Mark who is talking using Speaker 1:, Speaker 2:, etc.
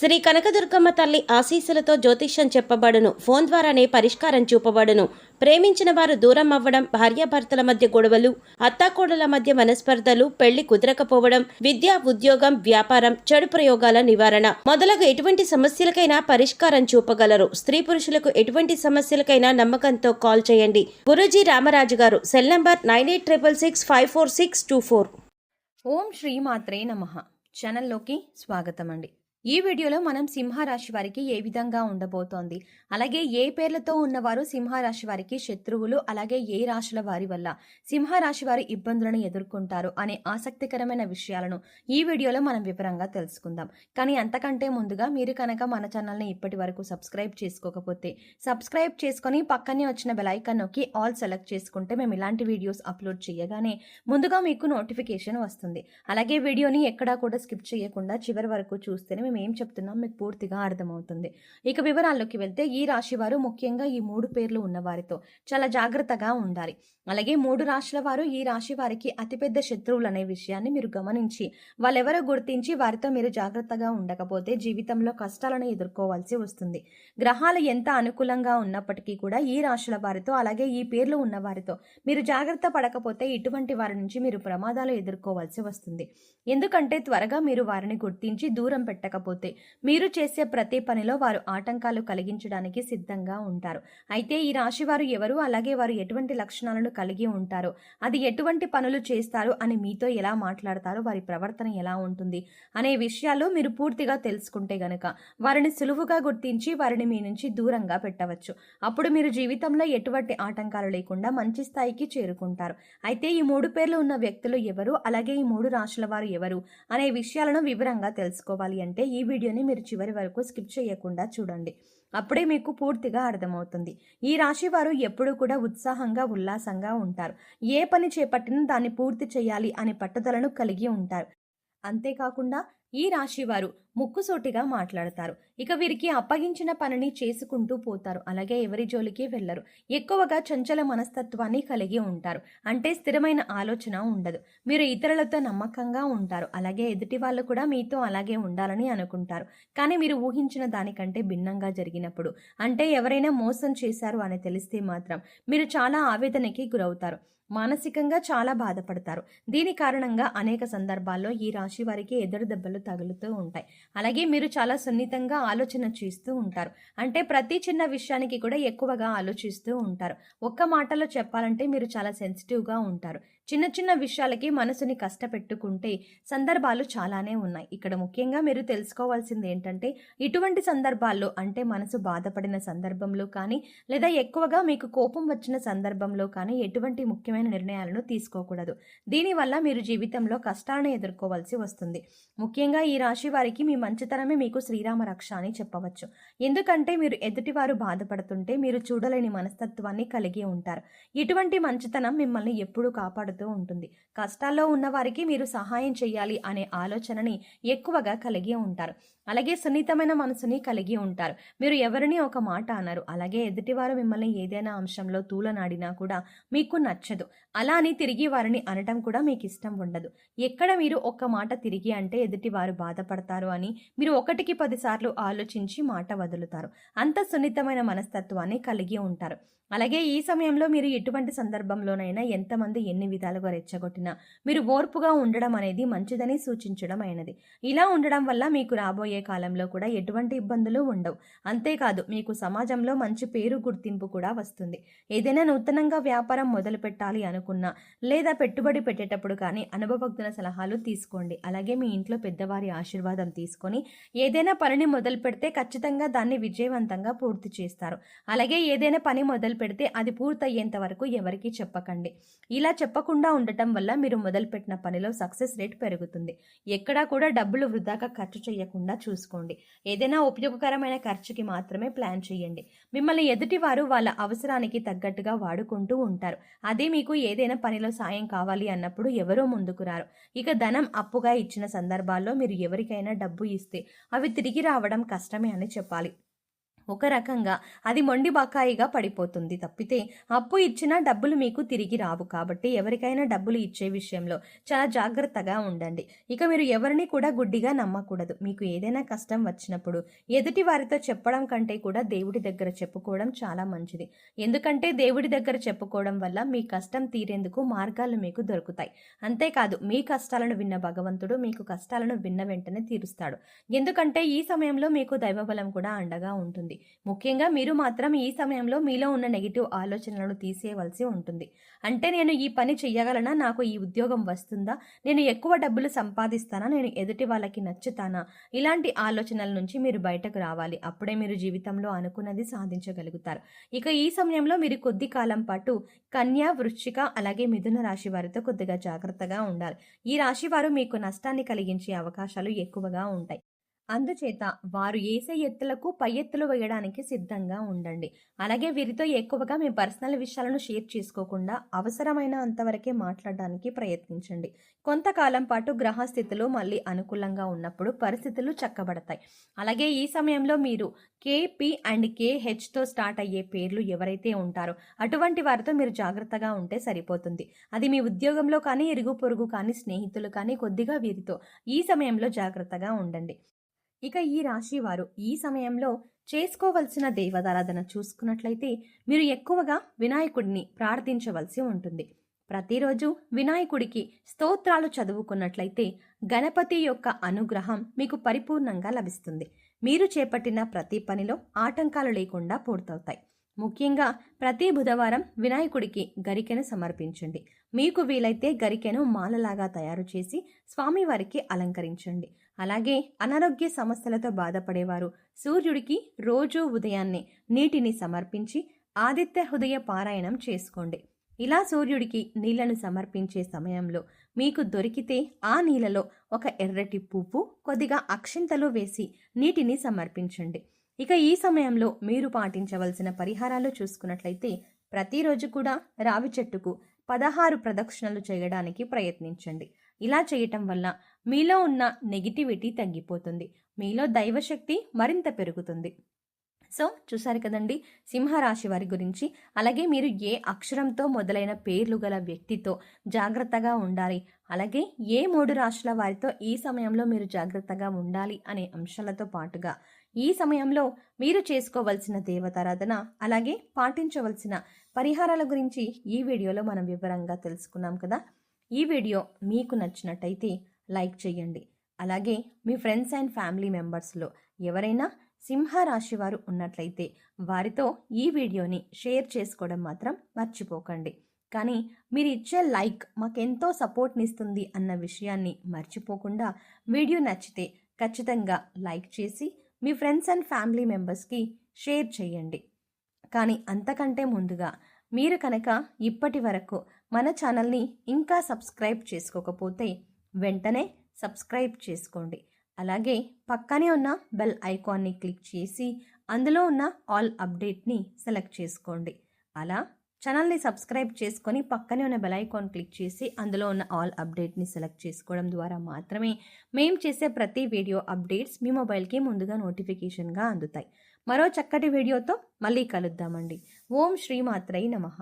Speaker 1: శ్రీ కనకదుర్గమ్మ తల్లి ఆశీస్సులతో జ్యోతిష్యం చెప్పబడును. ఫోన్ ద్వారానే పరిష్కారం చూపబడును. ప్రేమించిన వారు దూరం అవ్వడం, భార్యాభర్తల మధ్య గొడవలు, అత్తాకోడల మధ్య మనస్పర్ధలు, పెళ్లి కుదరకపోవడం, విద్య, ఉద్యోగం, వ్యాపారం, చెడు ప్రయోగాల నివారణ మొదలగు ఎటువంటి సమస్యలకైనా పరిష్కారం చూపగలరు. స్త్రీ పురుషులకు ఎటువంటి సమస్యలకైనా నమ్మకంతో కాల్ చేయండి. గురూజీ రామరాజు గారు. Cell number 9866654624.
Speaker 2: ఓం శ్రీమాత్రే నమః. ఛానల్లోకి స్వాగతం అండి. ఈ వీడియోలో మనం సింహరాశి వారికి ఏ విధంగా ఉండబోతోంది, అలాగే ఏ పేర్లతో ఉన్నవారు సింహరాశి వారికి శత్రువులు, అలాగే ఏ రాశుల వారి వల్ల సింహరాశి వారి ఇబ్బందులను ఎదుర్కొంటారు అనే ఆసక్తికరమైన విషయాలను ఈ వీడియోలో మనం వివరంగా తెలుసుకుందాం. కానీ అంతకంటే ముందుగా మీరు కనుక మన ఛానల్ని ఇప్పటి వరకు సబ్స్క్రైబ్ చేసుకోకపోతే సబ్స్క్రైబ్ చేసుకొని పక్కనే వచ్చిన బెల్ ఐకాన్ నొక్కి ఆల్ సెలెక్ట్ చేసుకుంటే మేము ఇలాంటి వీడియోస్ అప్లోడ్ చేయగానే ముందుగా మీకు నోటిఫికేషన్ వస్తుంది. అలాగే వీడియోని ఎక్కడా కూడా స్కిప్ చేయకుండా చివరి వరకు చూస్తేనే మేము ఏం చెప్తున్నాం మీకు పూర్తిగా అర్థమవుతుంది. ఇక వివరాల్లోకి వెళ్తే ఈ రాశి వారు ముఖ్యంగా ఈ 3 పేర్లు ఉన్న వారితో చాలా జాగ్రత్తగా ఉండాలి. అలాగే 3 రాశుల వారు ఈ రాశి వారికి అతిపెద్ద శత్రువులు అనే విషయాన్ని మీరు గమనించి వాళ్ళెవరో గుర్తించి వారితో మీరు జాగ్రత్తగా ఉండకపోతే జీవితంలో కష్టాలను ఎదుర్కోవాల్సి వస్తుంది. గ్రహాలు ఎంత అనుకూలంగా ఉన్నప్పటికీ కూడా ఈ రాశుల వారితో అలాగే ఈ పేర్లు ఉన్న వారితో మీరు జాగ్రత్త పడకపోతే ఇటువంటి వారి నుంచి మీరు ప్రమాదాలు ఎదుర్కోవాల్సి వస్తుంది. ఎందుకంటే త్వరగా మీరు వారిని గుర్తించి దూరం పెట్టకపోతే మీరు చేసే ప్రతి పనిలో వారు ఆటంకాలు కలిగించడానికి సిద్ధంగా ఉంటారు. అయితే ఈ రాశి వారు ఎవరు, అలాగే వారు ఎటువంటి లక్షణాలను కలిగి ఉంటారో, అది ఎటువంటి పనులు చేస్తారు అని మీతో ఎలా మాట్లాడతారో, వారి ప్రవర్తన ఎలా ఉంటుంది అనే విషయాలు మీరు పూర్తిగా తెలుసుకుంటే గనక వారిని సులువుగా గుర్తించి వారిని మీ నుంచి దూరంగా పెట్టవచ్చు. అప్పుడు మీరు జీవితంలో ఎటువంటి ఆటంకాలు లేకుండా మంచి స్థాయికి చేరుకుంటారు. అయితే ఈ 3 పేర్లు ఉన్న వ్యక్తులు ఎవరు, అలాగే ఈ 3 రాశుల వారు ఎవరు అనే విషయాలను వివరంగా తెలుసుకోవాలి అంటే ఈ వీడియోని మీరు చివరి వరకు స్కిప్ చేయకుండా చూడండి. అప్పుడే మీకు పూర్తిగా అర్థమవుతుంది. ఈ రాశి వారు ఎప్పుడూ కూడా ఉత్సాహంగా, ఉల్లాసంగా ఉంటారు. ఏ పని చేపట్టినా దాన్ని పూర్తి చేయాలి అనే పట్టుదలను కలిగి ఉంటారు. అంతేకాకుండా ఈ రాశి వారు ముక్కుసూటిగా మాట్లాడతారు. ఇక వీరికి అప్పగించిన పనిని చేసుకుంటూ పోతారు. అలాగే ఎవరి జోలికి వెళ్లరు. ఎక్కువగా చంచల మనస్తత్వాన్ని కలిగి ఉంటారు. అంటే స్థిరమైన ఆలోచన ఉండదు. మీరు ఇతరులతో నమ్మకంగా ఉంటారు. అలాగే ఎదుటి వాళ్ళు కూడా మీతో అలాగే ఉండాలని అనుకుంటారు. కానీ మీరు ఊహించిన దానికంటే భిన్నంగా జరిగినప్పుడు, అంటే ఎవరైనా మోసం చేశారు అని తెలిస్తే మాత్రం మీరు చాలా ఆవేదనకి గురవుతారు. మానసికంగా చాలా బాధపడతారు. దీని కారణంగా అనేక సందర్భాల్లో ఈ రాశి వారికి ఎదురు దెబ్బలు తగులుతూ ఉంటాయి. అలాగే మీరు చాలా సున్నితంగా ఆలోచన చేస్తూ ఉంటారు. అంటే ప్రతి చిన్న విషయానికి కూడా ఎక్కువగా ఆలోచిస్తూ ఉంటారు. ఒక్క మాటలో చెప్పాలంటే మీరు చాలా సెన్సిటివ్గా ఉంటారు. చిన్న చిన్న విషయాలకి మనసుని కష్టపెట్టుకుంటే సందర్భాలు చాలానే ఉన్నాయి. ఇక్కడ ముఖ్యంగా మీరు తెలుసుకోవాల్సింది ఏంటంటే ఇటువంటి సందర్భాల్లో, అంటే మనసు బాధపడిన సందర్భంలో కానీ లేదా ఎక్కువగా మీకు కోపం వచ్చిన సందర్భంలో కానీ ఎటువంటి ముఖ్యమైన నిర్ణయాలను తీసుకోకూడదు. దీనివల్ల మీరు జీవితంలో కష్టాలను ఎదుర్కోవాల్సి వస్తుంది. ముఖ్యంగా ఈ రాశి వారికి మీ మంచితనమే మీకు శ్రీరామ రక్ష అని చెప్పవచ్చు. ఎందుకంటే మీరు ఎదుటివారు బాధపడుతుంటే మీరు చూడలేని మనస్తత్వాన్ని కలిగి ఉంటారు. ఇటువంటి మంచితనం మిమ్మల్ని ఎప్పుడూ కాపాడుతూ ఉంటుంది. కష్టాల్లో ఉన్న వారికి మీరు సహాయం చేయాలి అనే ఆలోచనని ఎక్కువగా కలిగి ఉంటారు. అలాగే సున్నితమైన మనసుని కలిగి ఉంటారు. మీరు ఎవరిని ఒక మాట అన్నారు. అలాగే ఎదుటివారు మిమ్మల్ని ఏదైనా అంశంలో తూలనాడినా కూడా మీకు నచ్చదు. అలా అని తిరిగి వారిని అనటం కూడా మీకు ఇష్టం ఉండదు. ఎక్కడ మీరు ఒక్క మాట తిరిగి అంటే ఎదుటివారు బాధపడతారు అని మీరు 1కి 10 సార్లు ఆలోచించి మాట వదులుతారు. అంత సున్నితమైన మనస్తత్వాన్ని కలిగి ఉంటారు. అలాగే ఈ సమయంలో మీరు ఎటువంటి సందర్భంలోనైనా ఎంతమంది ఎన్ని విధాలుగా రెచ్చగొట్టినా మీరు ఓర్పుగా ఉండడం అనేది మంచిదని సూచించడం అయినది. ఇలా ఉండడం వల్ల మీకు రాబోయే కాలంలో కూడా ఎటువంటి ఇబ్బందులు ఉండవు. అంతేకాదు మీకు సమాజంలో మంచి పేరు, గుర్తింపు కూడా వస్తుంది. ఏదైనా నూతనంగా వ్యాపారం మొదలు పెట్టాలి అనుకున్నా లేదా పెట్టుబడి పెట్టేటప్పుడు కానీ అనుభవజ్ఞుల సలహాలు తీసుకోండి. అలాగే మీ ఇంట్లో పెద్దవారి ఆశీర్వాదం తీసుకొని ఏదైనా పనిని మొదలు పెడితే ఖచ్చితంగా దాన్ని విజయవంతంగా పూర్తి చేస్తారు. అలాగే ఏదైనా పని మొదలు పెడితే అది పూర్తయ్యేంత వరకు ఎవరికీ చెప్పకండి. ఇలా చెప్పకుండా ఉండటం వల్ల మీరు మొదలుపెట్టిన పనిలో సక్సెస్ రేట్ పెరుగుతుంది. ఎక్కడా కూడా డబ్బులు వృధాగా ఖర్చు చేయకుండా చూసుకోండి. ఏదైనా ఉపయోగకరమైన ఖర్చుకి మాత్రమే ప్లాన్ చేయండి. మిమ్మల్ని ఎదుటివారు వాళ్ళ అవసరానికి తగ్గట్టుగా వాడుకుంటూ ఉంటారు. అదే మీకు ఏదైనా పనిలో సాయం కావాలి అన్నప్పుడు ఎవరో ముందుకు రారు. ఇక ధనం అప్పుగా ఇచ్చిన సందర్భాల్లో మీరు ఎవరికైనా డబ్బు ఇస్తే అవి తిరిగి రావడం కష్టమే అని చెప్పాలి. ఒక రకంగా అది మొండి బకాయిగా పడిపోతుంది తప్పితే అప్పు ఇచ్చినా డబ్బులు మీకు తిరిగి రావు. కాబట్టి ఎవరికైనా డబ్బులు ఇచ్చే విషయంలో చాలా జాగ్రత్తగా ఉండండి. ఇక మీరు ఎవరిని కూడా గుడ్డిగా నమ్మకూడదు. మీకు ఏదైనా కష్టం వచ్చినప్పుడు ఎదుటి వారితో చెప్పడం కంటే కూడా దేవుడి దగ్గర చెప్పుకోవడం చాలా మంచిది. ఎందుకంటే దేవుడి దగ్గర చెప్పుకోవడం వల్ల మీ కష్టం తీరేందుకు మార్గాలు మీకు దొరుకుతాయి. అంతేకాదు మీ కష్టాలను విన్న భగవంతుడు మీకు కష్టాలను విన్న వెంటనే తీరుస్తాడు. ఎందుకంటే ఈ సమయంలో మీకు దైవబలం కూడా అండగా ఉంటుంది. ముఖ్యంగా మీరు మాత్రం ఈ సమయంలో మీలో ఉన్న నెగిటివ్ ఆలోచనలను తీసేయవలసి ఉంటుంది. అంటే నేను ఈ పని చెయ్యగలనా, నాకు ఈ ఉద్యోగం వస్తుందా, నేను ఎక్కువ డబ్బులు సంపాదిస్తానా, నేను ఎదుటి వాళ్ళకి నచ్చుతానా, ఇలాంటి ఆలోచనల నుంచి మీరు బయటకు రావాలి. అప్పుడే మీరు జీవితంలో అనుకున్నది సాధించగలుగుతారు. ఇక ఈ సమయంలో మీరు కొద్ది కాలం పాటు కన్య, వృశ్చిక అలాగే మిథున రాశి వారితో కొద్దిగా జాగ్రత్తగా ఉండాలి. ఈ రాశి వారు మీకు నష్టాన్ని కలిగించే అవకాశాలు ఎక్కువగా ఉంటాయి. అందుచేత వారు ఏసే ఎత్తులకు పై ఎత్తులు వేయడానికి సిద్ధంగా ఉండండి. అలాగే వీరితో ఎక్కువగా మీ పర్సనల్ విషయాలను షేర్ చేసుకోకుండా అవసరమైన అంతవరకే మాట్లాడడానికి ప్రయత్నించండి. కొంతకాలం పాటు గ్రహస్థితులు మళ్ళీ అనుకూలంగా ఉన్నప్పుడు పరిస్థితులు చక్కబడతాయి. అలాగే ఈ సమయంలో మీరు KP అండ్ KHతో స్టార్ట్ అయ్యే పేర్లు ఎవరైతే ఉంటారో అటువంటి వారితో మీరు జాగ్రత్తగా ఉంటే సరిపోతుంది. అది మీ ఉద్యోగంలో కానీ, ఇరుగు పొరుగు కానీ, స్నేహితులు కానీ కొద్దిగా వీరితో ఈ సమయంలో జాగ్రత్తగా ఉండండి. ఇక ఈ రాశి వారు ఈ సమయంలో చేసుకోవలసిన దేవతారాధన చూసుకున్నట్లయితే మీరు ఎక్కువగా వినాయకుడిని ప్రార్థించవలసి ఉంటుంది. ప్రతిరోజు వినాయకుడికి స్తోత్రాలు చదువుకున్నట్లయితే గణపతి యొక్క అనుగ్రహం మీకు పరిపూర్ణంగా లభిస్తుంది. మీరు చేపట్టిన ప్రతి పనిలో ఆటంకాలు లేకుండా పూర్తవుతాయి. ముఖ్యంగా ప్రతి బుధవారం వినాయకుడికి గరికెను సమర్పించండి. మీకు వీలైతే గరికెను మాలలాగా తయారు చేసి స్వామివారికి అలంకరించండి. అలాగే అనారోగ్య సమస్యలతో బాధపడేవారు సూర్యుడికి రోజు ఉదయాన్నే నీటిని సమర్పించి ఆదిత్య హృదయ పారాయణం చేసుకోండి. ఇలా సూర్యుడికి నీళ్లను సమర్పించే సమయంలో మీకు దొరికితే ఆ నీళ్ళలో ఒక ఎర్రటి పువ్వు, కొద్దిగా అక్షింతలు వేసి నీటిని సమర్పించండి. ఇక ఈ సమయంలో మీరు పాటించవలసిన పరిహారాలు చూసుకున్నట్లయితే ప్రతిరోజు కూడా రావి చెట్టుకు 16 ప్రదక్షిణలు చేయడానికి ప్రయత్నించండి. ఇలా చేయటం వల్ల మీలో ఉన్న నెగిటివిటీ తగ్గిపోతుంది. మీలో దైవశక్తి మరింత పెరుగుతుంది. సో చూసారు కదండి సింహరాశి వారి గురించి. అలాగే మీరు ఏ అక్షరంతో మొదలైన పేర్లు గల వ్యక్తితో జాగ్రత్తగా ఉండాలి, అలాగే ఏ 3 రాశుల వారితో ఈ సమయంలో మీరు జాగ్రత్తగా ఉండాలి అనే అంశాలతో పాటుగా ఈ సమయంలో మీరు చేసుకోవలసిన దేవతారాధన అలాగే పాటించవలసిన పరిహారాల గురించి ఈ వీడియోలో మనం వివరంగా తెలుసుకున్నాం కదా. ఈ వీడియో మీకు నచ్చినట్టయితే లైక్ చేయండి. అలాగే మీ ఫ్రెండ్స్ అండ్ ఫ్యామిలీ మెంబర్స్లో ఎవరైనా సింహరాశి వారు ఉన్నట్లయితే వారితో ఈ వీడియోని షేర్ చేసుకోవడం మాత్రం మర్చిపోకండి. కానీ మీరు ఇచ్చే లైక్ మాకెంతో సపోర్ట్నిస్తుంది అన్న విషయాన్ని మర్చిపోకుండా వీడియో నచ్చితే ఖచ్చితంగా లైక్ చేసి మీ ఫ్రెండ్స్ అండ్ ఫ్యామిలీ మెంబర్స్కి షేర్ చేయండి. కానీ అంతకంటే ముందుగా మీరు కనుక ఇప్పటి వరకు మన ఛానల్ని ఇంకా సబ్స్క్రైబ్ చేసుకోకపోతే వెంటనే సబ్స్క్రైబ్ చేసుకోండి. అలాగే పక్కనే ఉన్న బెల్ ఐకాన్ని క్లిక్ చేసి అందులో ఉన్న ఆల్ అప్డేట్ని సెలెక్ట్ చేసుకోండి. అలా ఛానల్ని సబ్స్క్రైబ్ చేసుకొని పక్కనే ఉన్న బెల్ ఐకాన్ క్లిక్ చేసి అందులో ఉన్న ఆల్ అప్డేట్ని సెలెక్ట్ చేసుకోవడం ద్వారా మాత్రమే మేము చేసే ప్రతి వీడియో అప్డేట్స్ మీ మొబైల్కి ముందుగా నోటిఫికేషన్గా అందుతాయి. మరో చక్కటి వీడియోతో మళ్ళీ కలుద్దామండి. ఓం శ్రీమాత్రై నమః.